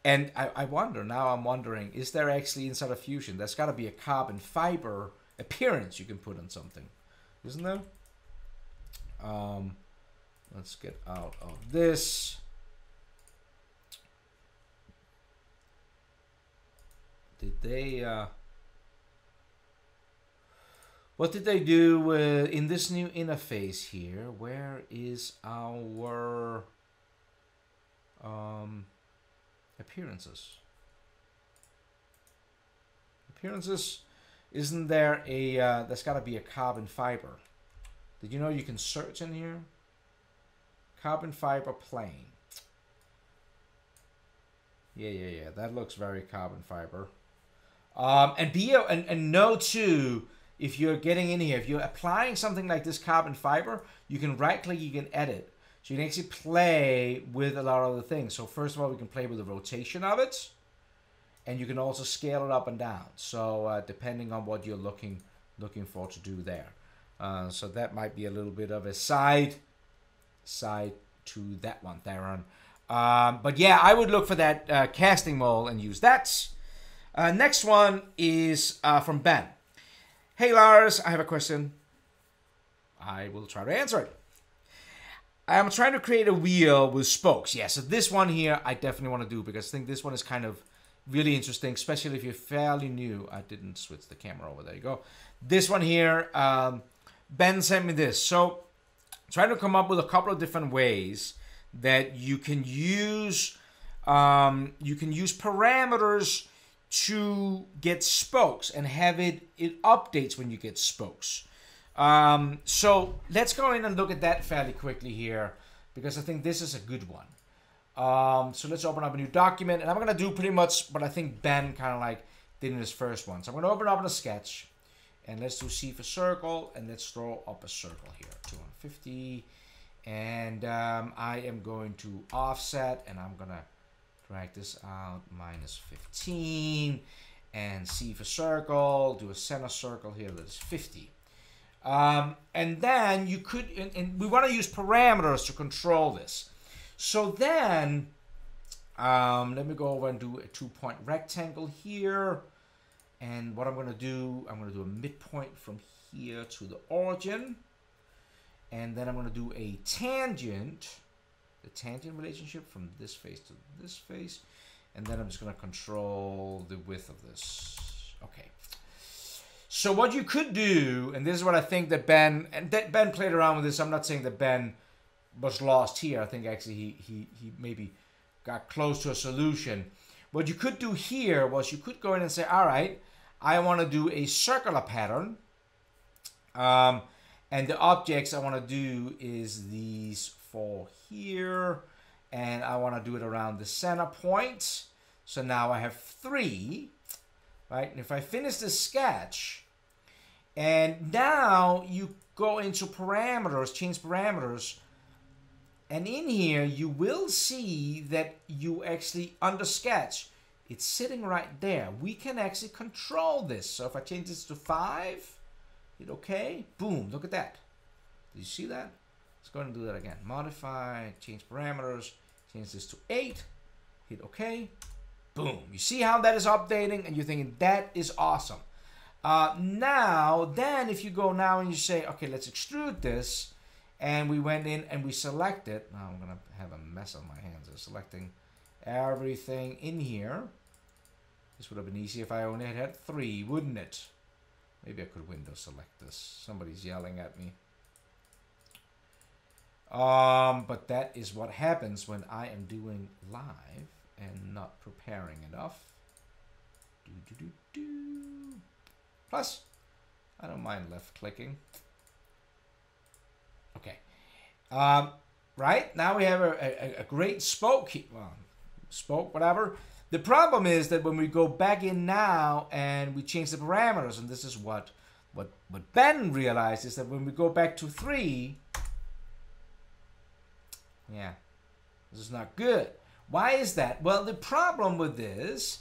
And I wonder, now I'm wondering, is there actually inside of Fusion, there's got to be a carbon fiber appearance you can put on something, isn't there? Let's get out of this. Did they, what did they do in this new interface here? Where is our appearances? Appearances, isn't there a, there's got to be a carbon fiber. Did you know you can search in here? Carbon fiber plane. Yeah, that looks very carbon fiber. And know too, if you're getting in here, if you're applying something like this carbon fiber, you can right click, you can edit. So you can actually play with a lot of the things. So first of all, we can play with the rotation of it, and you can also scale it up and down. So depending on what you're looking for to do there. So that might be a little bit of a side to that one, Theron. But yeah, I would look for that casting mold and use that. Next one is from Ben. Hey Lars, I have a question. I will try to answer it. I'm trying to create a wheel with spokes. Yeah, so this one here I definitely want to do, because I think this one is kind of really interesting, especially if you're fairly new. I didn't switch the camera over. There you go. This one here, Ben sent me this. So trying to come up with a couple of different ways that you can use parameters to get spokes and have it updates when you get spokes. So let's go in and look at that fairly quickly here, because I think this is a good one. So let's open up a new document, and I'm gonna do pretty much what I think Ben kind of like did in his first one. So I'm gonna open up a sketch, and let's do C for circle, and let's draw up a circle here, 250. And I am going to offset, and I'm gonna drag this out, -15, and C for circle, do a center circle here that is 50. And then you could, and we want to use parameters to control this. So then, let me go over and do a 2-point rectangle here. And what I'm going to do, I'm going to do a midpoint from here to the origin. And then I'm going to do a tangent, the tangent relationship from this face to this face. And then I'm just going to control the width of this. Okay. So what you could do, and this is what I think that Ben played around with this. I'm not saying that Ben was lost here. I think actually he maybe got close to a solution. What you could do here was you could go in and say, all right, I want to do a circular pattern. And the objects I want to do is these 4 here. And I want to do it around the center point. So now I have 3. Right? And if I finish this sketch, and now you go into parameters, change parameters, and in here you will see that you actually, under sketch, it's sitting right there. We can actually control this. So if I change this to 5, hit OK, boom, look at that. Do you see that? Let's go ahead and do that again. Modify, change parameters, change this to 8, hit OK, boom. You see how that is updating, and you're thinking that is awesome. Now, then if you go now and you say, okay, let's extrude this, and we went in and we selected, now I'm going to have a mess on my hands of selecting everything in here. This would have been easy if I only had 3, wouldn't it? Maybe I could window select this. Somebody's yelling at me. But that is what happens when I am doing live and not preparing enough. Plus, I don't mind left clicking. Okay. Right, now we have a great spoke, well, spoke, whatever. The problem is that when we go back in now and we change the parameters, and this is what Ben realized, is that when we go back to 3, yeah, this is not good. Why is that? Well, the problem with this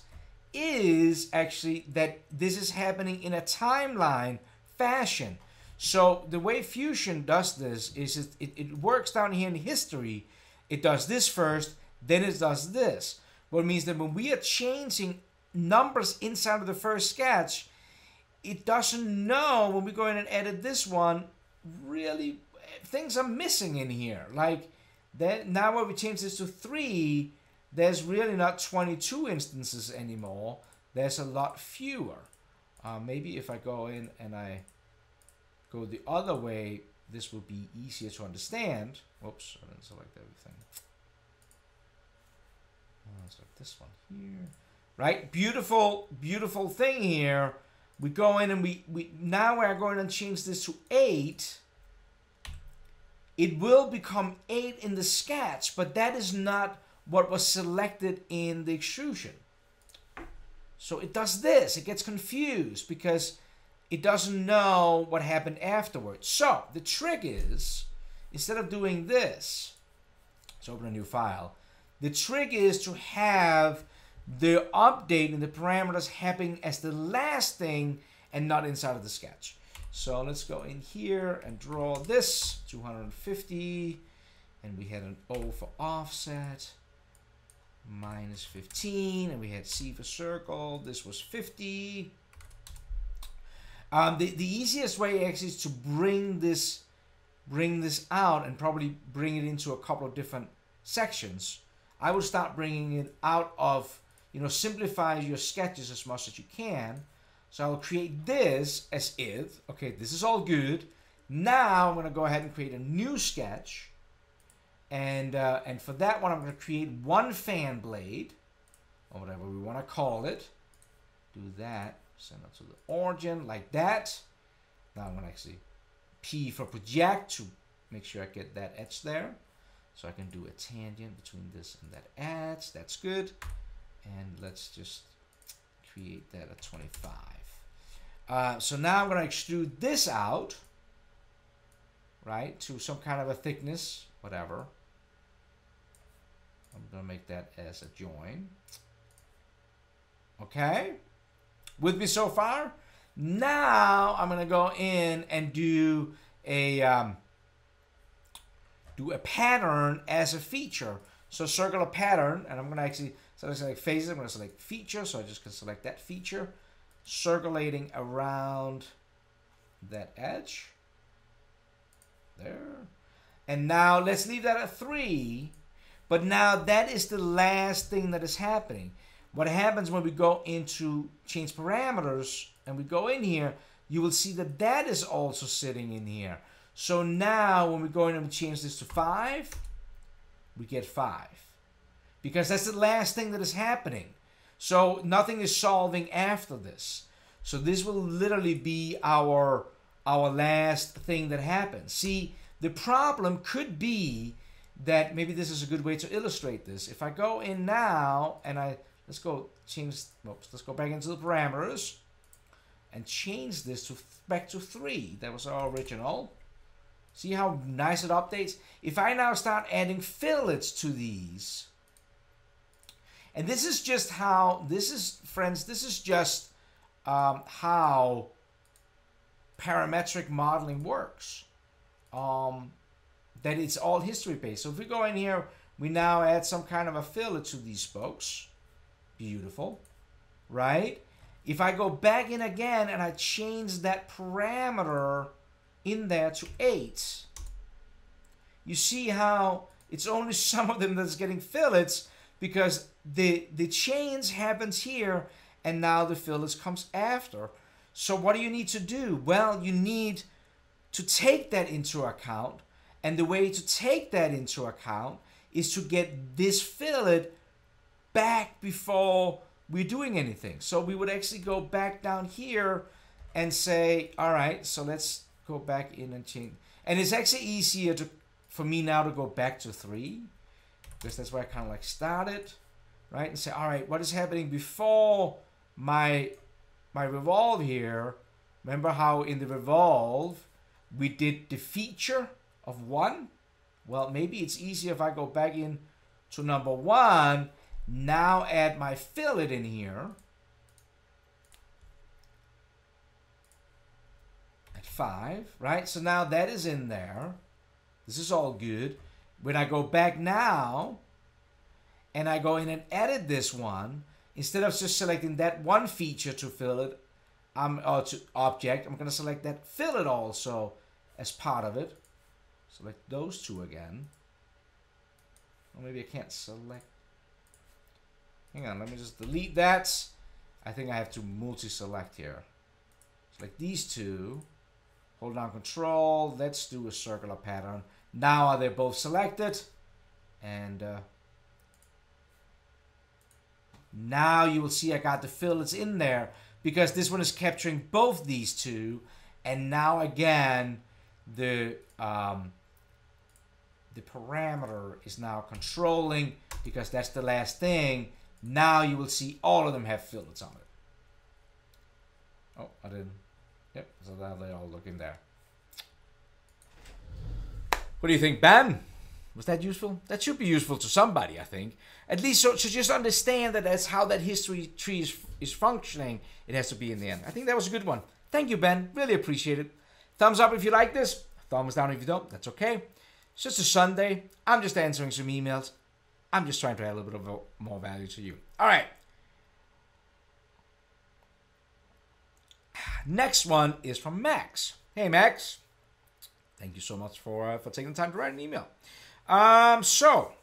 is actually that this is happening in a timeline fashion. So the way Fusion does this is it works down here in history. It does this first, then it does this. What means that when we are changing numbers inside of the first sketch, it doesn't know when we go in and edit this one, really things are missing in here. Like that, now when we change this to 3, there's really not 22 instances anymore. There's a lot fewer. Maybe if I go in and I go the other way, this will be easier to understand. Whoops, I didn't select everything. Select this one here. Right, beautiful, beautiful thing here. We go in and we now we're going to change this to 8. It will become 8 in the sketch, but that is not what was selected in the extrusion. So it does this. It gets confused because it doesn't know what happened afterwards. So the trick is, instead of doing this, let's open a new file. The trick is to have the update in the parameters happening as the last thing and not inside of the sketch. So let's go in here and draw this 250, and we had an O for offset, -15, and we had C for circle. This was 50. The easiest way actually is to bring this out and probably bring it into a couple of different sections. I would start bringing it out of, simplify your sketches as much as you can. So I'll create this as it. Okay, this is all good. Now I'm going to go ahead and create a new sketch. And for that one, I'm going to create one fan blade, or whatever we want to call it. do that. Send it to the origin like that. Now I'm going to actually P for project to make sure I get that edge there. So I can do a tangent between this and that edge. That's good. And let's just create that at 25. So now I'm going to extrude this out, right, to some kind of a thickness, whatever. I'm going to make that as a join. Okay. With me so far? Now I'm going to go in and do a pattern as a feature. So circle a pattern, and I'm going to actually select faces. I'm going to select feature, so I just can select that feature, circulating around that edge. There. And now let's leave that at 3. But now that is the last thing that is happening. What happens when we go into change parameters and we go in here, you will see that that is also sitting in here. So now when we go in and we change this to 5, we get 5. Because that's the last thing that is happening. So nothing is solving after this. So this will literally be our last thing that happens. See, the problem could be that maybe this is a good way to illustrate this. If I go in now and let's go back into the parameters and change this back to 3. That was our original. See how nice it updates? If I now start adding fillets to these, and this is just how, this is just how parametric modeling works. That it's all history based. So if we go in here, we now add some kind of a fillet to these spokes. Beautiful, right? If I go back in again and I change that parameter in there to 8, you see how it's only some of them that's getting fillets because the change happens here and now the fillets comes after. So what do you need to do? Well, you need to take that into account. And the way to take that into account is to get this fillet back before we're doing anything. So we would actually go back down here and say, all right, so let's go back in and change. And it's actually easier for me now to go back to 3 because that's where I kind of like started, right? And say, all right, what is happening before my revolve here? Remember how in the revolve we did the feature of 1? Well, maybe it's easier if I go back in to number 1, now add my fillet in here at 5, right? So now that is in there. This is all good. When I go back now and I go in and edit this one, instead of just selecting that one feature to fillet, or to object, I'm going to select that fillet also as part of it. Select those 2 again. Or maybe I can't select. Hang on, let me just delete that. I think I have to multi-select here. Select these 2. Hold down Control. Let's do a circular pattern. Now they're both selected. And now you will see I got the fillets in there because this one is capturing both these 2. And now again, the parameter is now controlling because that's the last thing. Now you will see all of them have fillets on it. Oh, I didn't. Yep, so now they all look in there. What do you think, Ben? Was that useful? That should be useful to somebody, I think. At least so just understand that that's how that history tree is functioning. It has to be in the end. I think that was a good one. Thank you, Ben. Really appreciate it. Thumbs up if you like this. Thumbs down if you don't. That's okay. It's just a Sunday. I'm just answering some emails. I'm just trying to add a little bit of more value to you. All right. Next one is from Max. Hey, Max. Thank you so much for taking the time to write an email. So,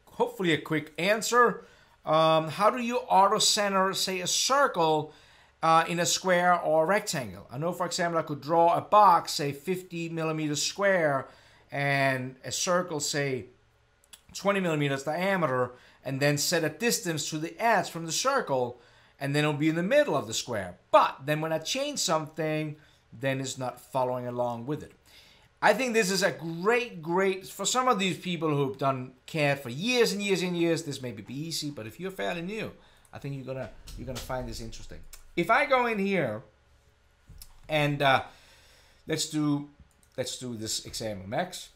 hopefully a quick answer. How do you auto center, say, a circle in a square or a rectangle? I know, for example, I could draw a box, say 50 millimeters square, and a circle, say 20 millimeters diameter, and then set a distance to the edge from the circle. and then it'll be in the middle of the square. But then when I change something, then it's not following along with it. I think this is a great, for some of these people who've done CAD for years and years and years, this may be easy, but if you're fairly new, I think you're gonna find this interesting. If I go in here and let's do this example, Max.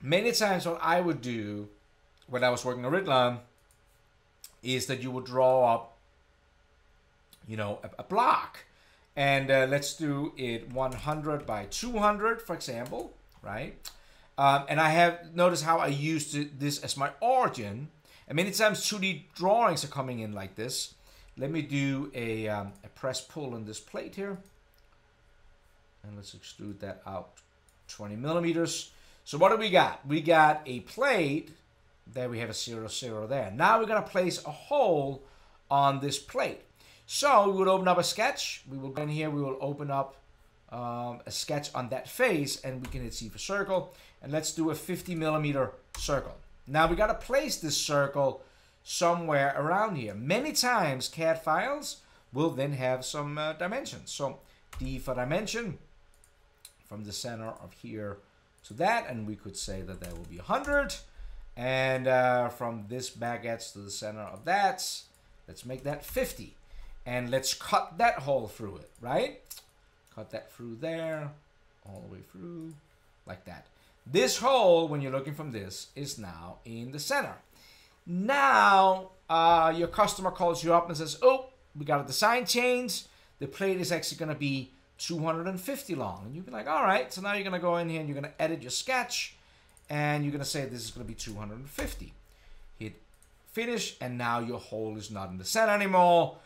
Many times what I would do when I was working on Riddler is that you would draw up, you know, a block. And let's do it 100 by 200, for example, right? And I have noticed how I used this as my origin. And many times 2D drawings are coming in like this. Let me do a press pull on this plate here. And let's extrude that out 20 millimeters. So what do we got? We got a plate. There we have a 0, 0 there. Now we're going to place a hole on this plate. So we would open up a sketch. We will go in here. We will open up a sketch on that face, and we can hit C for circle. And let's do a 50 millimeter circle. Now we got to place this circle somewhere around here. Many times CAD files will then have some dimensions. So D for dimension from the center of here to that, and we could say that there will be 100. And from this back edge to the center of that, let's make that 50. And let's cut that hole through it, right? Cut that through there, all the way through, like that. This hole, when you're looking from this, is now in the center. Now, your customer calls you up and says, oh, we got a design change. The plate is actually going to be 250 long. And you can be like, all right, so now you're going to go in here and you're going to edit your sketch. And you're going to say this is going to be 250. Hit finish, and now your hole is not in the center anymore.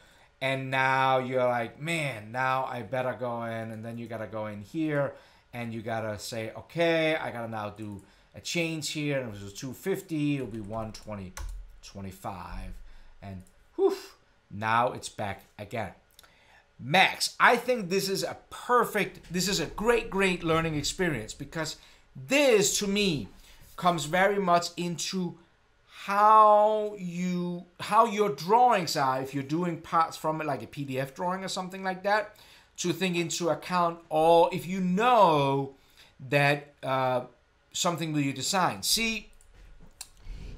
And now you're like, man, now I better go in. And then you got to go in here and you got to say, okay, I got to now do a change here. And if it was 250, it'll be 120.25. And whew, now it's back again. Max, I think this is a great learning experience, because this to me comes very much into how your drawings are, if you're doing parts from it like a PDF drawing or something like that, to think into account, or if you know that something with your design. See,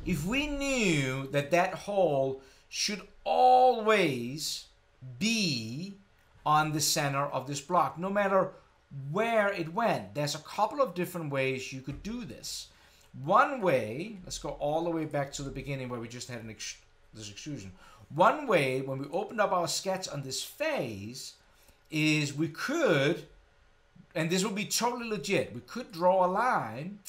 if we knew that that hole should always be on the center of this block, no matter where it went, there's a couple of different ways you could do this. One way, let's go all the way back to the beginning where we just had this extrusion. One way, when we opened up our sketch on this face, is we could, and this would be totally legit, we could draw a line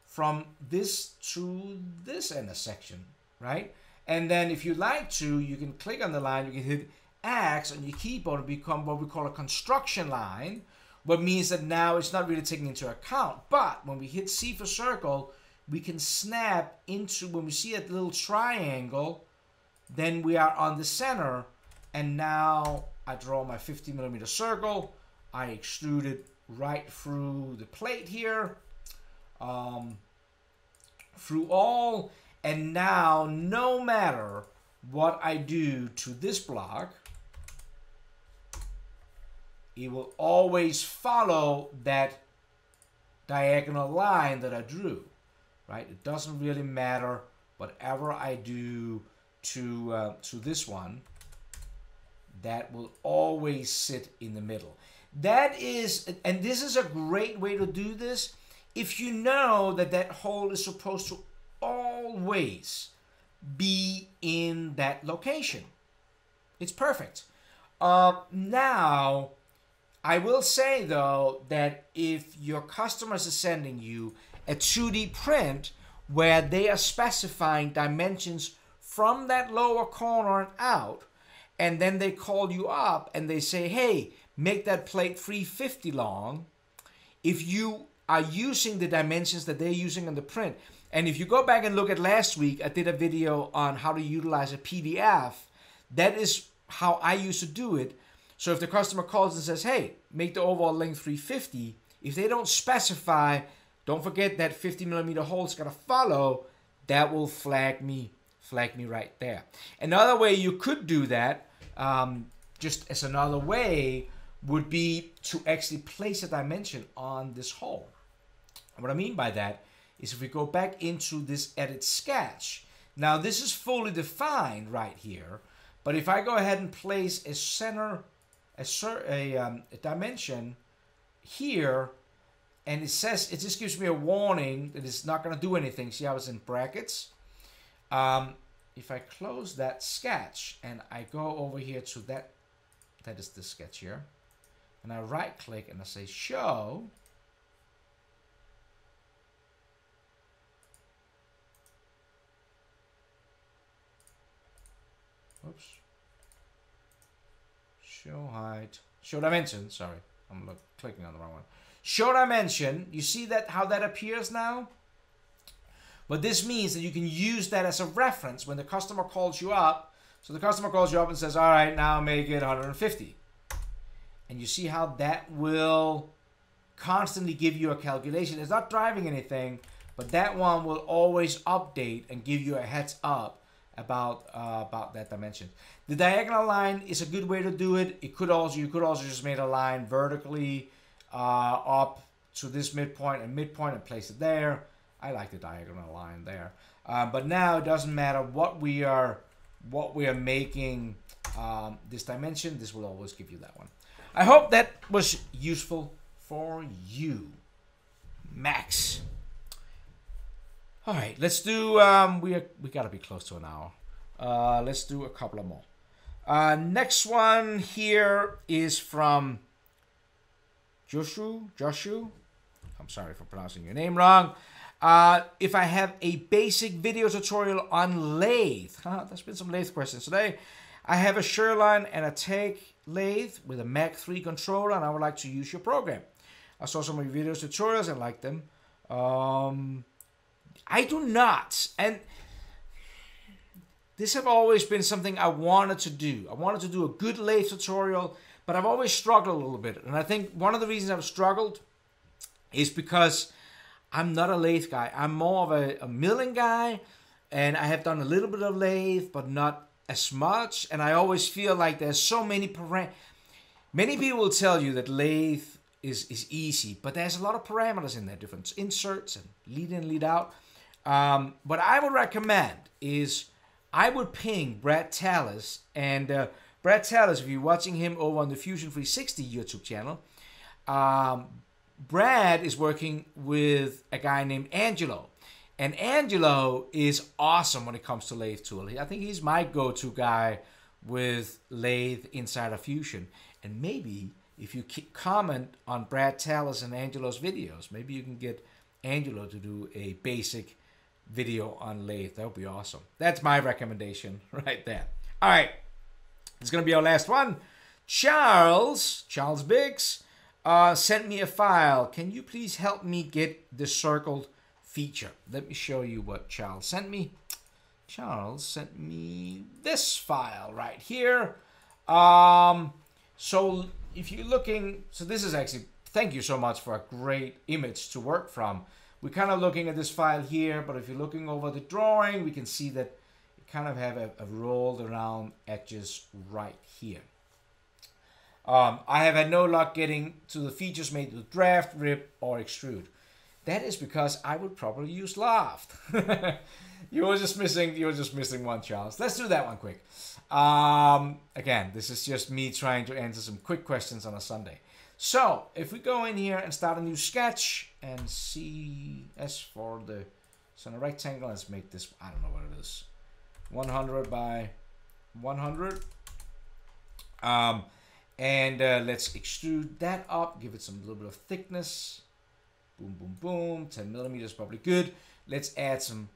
from this to this intersection, right? And then if you like to, you can click on the line, you can hit X on your keyboard and become what we call a construction line, what means that now it's not really taken into account. But when we hit C for circle, we can snap into, when we see a little triangle, then we are on the center. And now I draw my 50 millimeter circle. I extrude it right through the plate here, through all. And now, no matter what I do to this block, it will always follow that diagonal line that I drew, right? It doesn't really matter whatever I do to this one, that will always sit in the middle. That is, and this is a great way to do this, if you know that that hole is supposed to always be in that location. It's perfect. Now, I will say though that if your customers are sending you a 2D print where they are specifying dimensions from that lower corner and out, and then they call you up and they say, hey, make that plate 350 long, if you are using the dimensions that they're using on the print, and if you go back and look at last week, I did a video on how to utilize a PDF. That is how I used to do it. So if the customer calls and says, hey, make the overall length 350, if they don't specify, don't forget that 50 millimeter hole is going to follow, that will flag me flag me right there. Another way you could do that, just as another way, would be to actually place a dimension on this hole. What I mean by that is if we go back into this edit sketch, now this is fully defined right here, but if I go ahead and place a dimension here, and it says, it just gives me a warning that it's not going to do anything. See how it's in brackets? If I close that sketch and I go over here to that is the sketch here, and I right click and I say show, oops, show height, show dimension, sorry, I'm clicking on the wrong one. Show dimension, you see that how that appears now? But this means that you can use that as a reference when the customer calls you up. So the customer calls you up and says, all right, now make it 150. And you see how that will constantly give you a calculation. It's not driving anything, but that one will always update and give you a heads up about that dimension. The diagonal line is a good way to do it. You could also just make a line vertically up to this midpoint and place it there. I like the diagonal line there. But now it doesn't matter what we are making this dimension. This will always give you that one. I hope that was useful for you, Max. All right, let's do. We gotta be close to an hour. Let's do a couple of more. Next one here is from Joshua. I'm sorry for pronouncing your name wrong. If I have a basic video tutorial on lathe, there's been some lathe questions today. I have a Sherline and a TAG lathe with a Mach 3 controller, and I would like to use your program. I saw some of your videos, tutorials, and liked them. I do not, and this have always been something I wanted to do. I wanted to do a good lathe tutorial, but I've always struggled a little bit. And I think one of the reasons I've struggled is because I'm not a lathe guy. I'm more of a milling guy, and I have done a little bit of lathe, but not as much. And I always feel like there's so many many people will tell you that lathe is easy, but there's a lot of parameters in there, different inserts and lead in, lead out. What I would recommend is I would ping Brad Tallis, and Brad Tallis, if you're watching him over on the Fusion 360 YouTube channel, Brad is working with a guy named Angelo. And Angelo is awesome when it comes to lathe tool. I think he's my go-to guy with lathe inside of Fusion. And maybe if you comment on Brad Tallis and Angelo's videos, maybe you can get Angelo to do a basic video on lathe. That would be awesome. That's my recommendation right there. All right. It's going to be our last one. Charles Biggs sent me a file. Can you please help me get the circled feature? Let me show you what Charles sent me. Charles sent me this file right here. So if you're looking, so this is actually, thank you so much for a great image to work from. We're kind of looking at this file here, but if you're looking over the drawing, we can see that you kind of have a rolled around edges right here. I have had no luck getting to the features made with draft, rip, or extrude. That is because I would probably use loft. you were just missing one, Charles. Let's do that one quick. Again, this is just me trying to answer some quick questions on a Sunday. So if we go in here and start a new sketch and see as for the center rectangle, let's make this, I don't know what it is, 100 by 100. Let's extrude that up, give it some little bit of thickness. Boom, boom, boom. 10 millimeters, probably good. Let's add some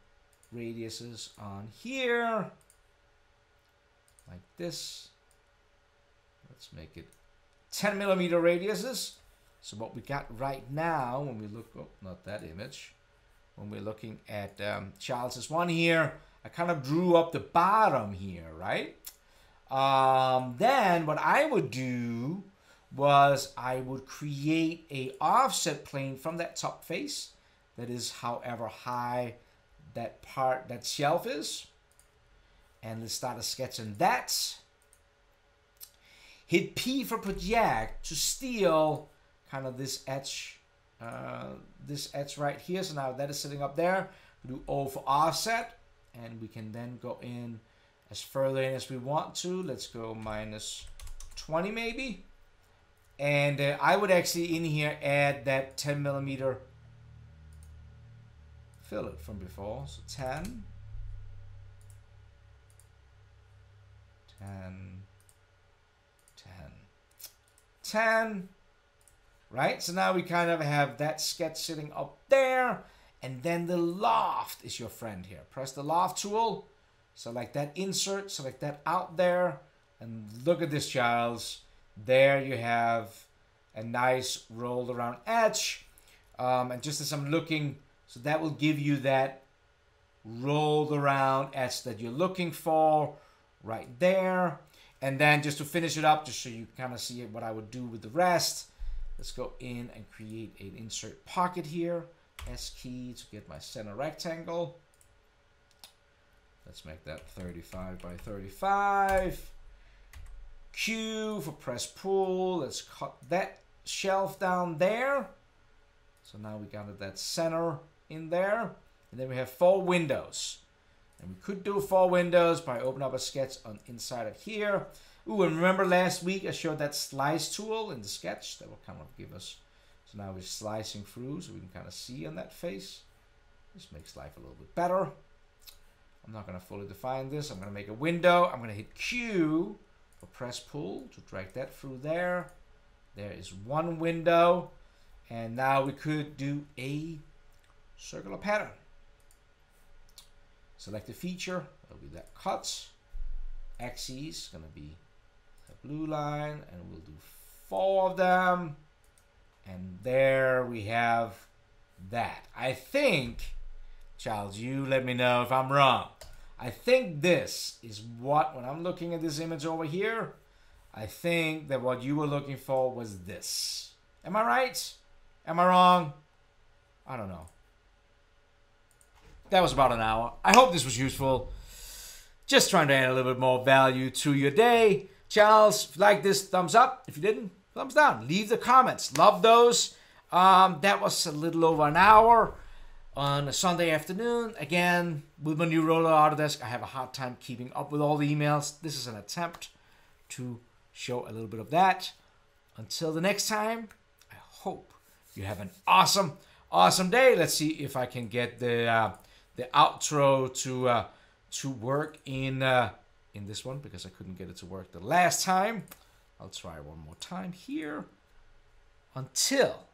radiuses on here, like this. Let's make it 10 millimeter radiuses. So what we got right now, when we look, oh, not that image. When we're looking at Charles's one here, I kind of drew up the bottom here, right? Then what I would do was I would create a offset plane from that top face that is however high that shelf is. And let's start a sketch on that. Hit P for project to steal kind of this edge right here. So now that is sitting up there. We do O for offset, and we can then go in as further in as we want to. Let's go minus 20 maybe. And I would actually in here add that 10 millimeter fillet from before. So 10, 10, right? So now we kind of have that sketch sitting up there, and then the loft is your friend here. Press the loft tool, select that insert, select that out there, and look at this, Charles. There you have a nice rolled around edge. And just as I'm looking, so that will give you that rolled around edge that you're looking for right there. And then just to finish it up, just so you kind of see what I would do with the rest, let's go in and create an insert pocket here. S key to get my center rectangle. Let's make that 35 by 35. Q for press pull. Let's cut that shelf down there. So now we got that center in there. And then we have 4 windows. And we could do 4 windows by opening up a sketch on inside of here. Ooh, and remember last week I showed that slice tool in the sketch that will kind of give us. So now we're slicing through so we can kind of see on that face. This makes life a little bit better. I'm not going to fully define this. I'm going to make a window. I'm going to hit Q for press pull to drag that through there. There is 1 window. And now we could do a circular pattern. Select the feature, that'll be that cut. Axes, gonna be the blue line, and we'll do 4 of them. And there we have that. I think, Charles, you let me know if I'm wrong. I think this is what, when I'm looking at this image over here, I think that what you were looking for was this. Am I right? Am I wrong? I don't know. That was about an hour. I hope this was useful. Just trying to add a little bit more value to your day. Charles, if you like this, thumbs up. If you didn't, thumbs down. Leave the comments. Love those. That was a little over an hour on a Sunday afternoon. Again, with my new roller Autodesk, I have a hard time keeping up with all the emails. This is an attempt to show a little bit of that. Until the next time, I hope you have an awesome, awesome day. Let's see if I can get the outro to work in this one, because I couldn't get it to work the last time. I'll try one more time here. Until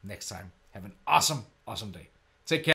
next time, have an awesome, awesome day. Take care.